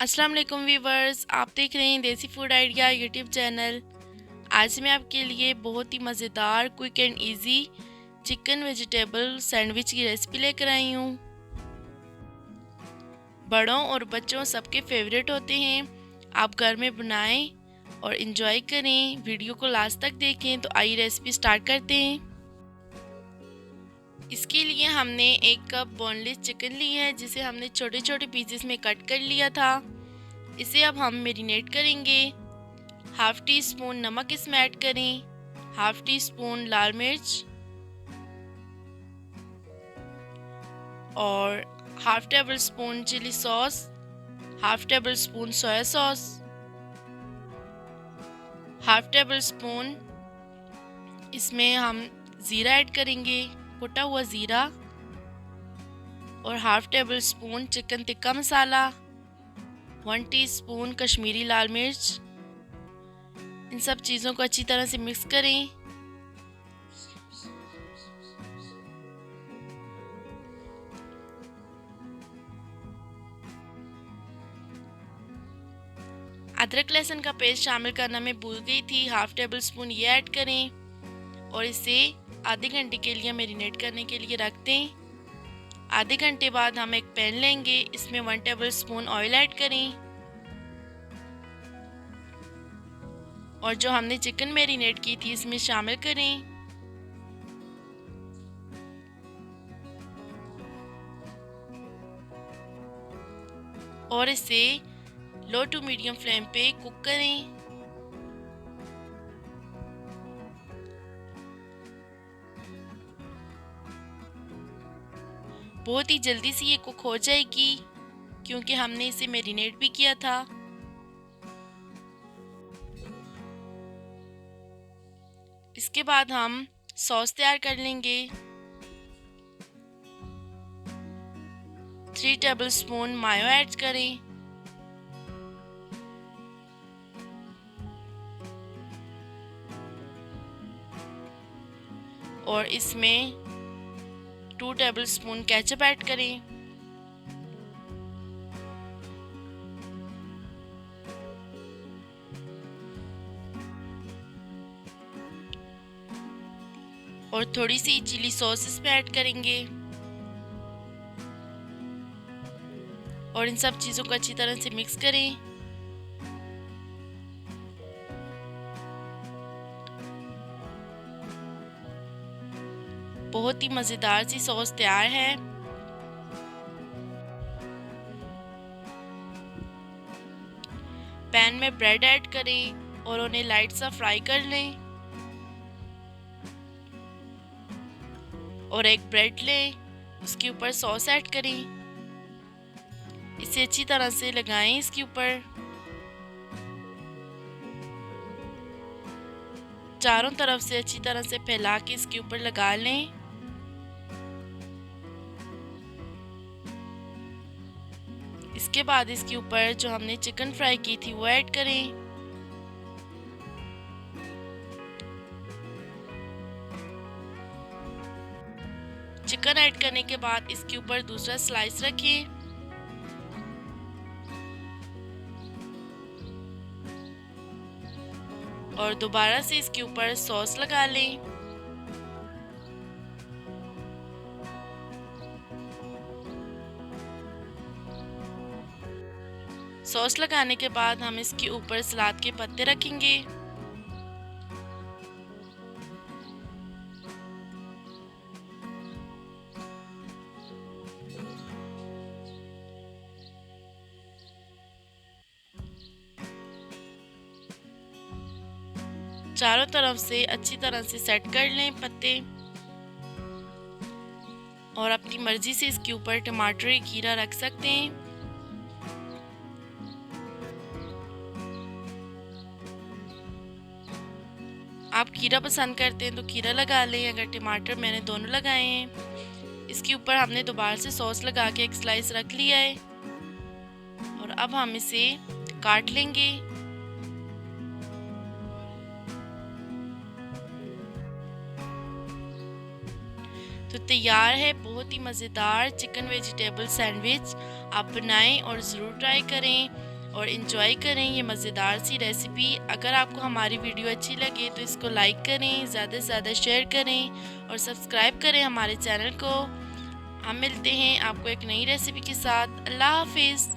अस्सलाम वालेकुम वीवर्स, आप देख रहे हैं देसी फूड आइडिया यूट्यूब चैनल। आज मैं आपके लिए बहुत ही मज़ेदार quick and easy chicken vegetable sandwich की रेसिपी लेकर आई हूँ। बड़ों और बच्चों सबके फेवरेट होते हैं। आप घर में बनाएं और इन्जॉय करें। वीडियो को लास्ट तक देखें। तो आइए रेसिपी स्टार्ट करते हैं। इसके लिए हमने 1 कप बोनलेस चिकन ली है, जिसे हमने छोटे छोटे पीसेस में कट कर लिया था। इसे अब हम मैरिनेट करेंगे। हाफ टी स्पून नमक इसमें ऐड करें, हाफ टी स्पून लाल मिर्च और half table spoon chilli sauce, half table spoon soya sauce, half table spoon इसमें हम ज़ीरा ऐड करेंगे, कुटा हुआ ज़ीरा, और हाफ टेबल स्पून चिकन टिक्का मसाला, 1 टीस्पून कश्मीरी लाल मिर्च। इन सब चीज़ों को अच्छी तरह से मिक्स करें। अदरक लहसुन का पेस्ट शामिल करना मैं भूल गई थी। हाफ टेबल स्पून ये ऐड करें और इसे आधे घंटे के लिए मैरिनेट करने के लिए रख दें। आधे घंटे बाद हम एक पैन लेंगे, इसमें 1 टेबल स्पून ऑयल ऐड करें और जो हमने चिकन मैरिनेट की थी इसमें शामिल करें। और इसे लो टू मीडियम फ्लेम पे कुक करें। बहुत ही जल्दी से ये कुक हो जाएगी क्योंकि हमने इसे मैरिनेट भी किया था। इसके बाद हम सॉस तैयार कर लेंगे। 3 टेबल स्पून मायो ऐड करें और इसमें 2 टेबल स्पून केचप ऐड करें। और थोड़ी सी चिली सॉस इसमें ऐड करेंगे और इन सब चीज़ों को अच्छी तरह से मिक्स करें। बहुत ही मज़ेदार सी सॉस तैयार है। पैन में ब्रेड ऐड करें और उन्हें लाइट सा फ्राई कर लें और एक ब्रेड लें, उसके ऊपर सॉस ऐड करें, इसे अच्छी तरह से लगाएं इसके ऊपर। चारों तरफ से अच्छी तरह से फैला के इसके ऊपर लगा लें। इसके बाद इसके ऊपर जो हमने चिकन फ्राई की थी वो ऐड करें। चिकन ऐड करने के बाद इसके ऊपर दूसरा स्लाइस रखें और दोबारा से इसके ऊपर सॉस लगा लें। सॉस लगाने के बाद हम इसके ऊपर सलाद के पत्ते रखेंगे चारों तरफ से अच्छी तरह से सेट कर लें पत्ते और अपनी मर्जी से इसके ऊपर टमाटर या खीरा रख सकते हैं। आप खीरा पसंद करते हैं तो खीरा लगा लें, अगर टमाटर मैंने दोनों लगाए हैं। इसके ऊपर हमने दोबारा से सॉस लगा के एक स्लाइस रख लिया है और अब हम इसे काट लेंगे। तो तैयार है बहुत ही मज़ेदार चिकन वेजिटेबल सैंडविच। आप बनाएं और ज़रूर ट्राई करें। और इन्जॉय करें ये मज़ेदार सी रेसिपी। अगर आपको हमारी वीडियो अच्छी लगे तो इसको लाइक करें, ज़्यादा से ज़्यादा शेयर करें और सब्सक्राइब करें हमारे चैनल को। हम मिलते हैं आपको एक नई रेसिपी के साथ। अल्लाह हाफिज़।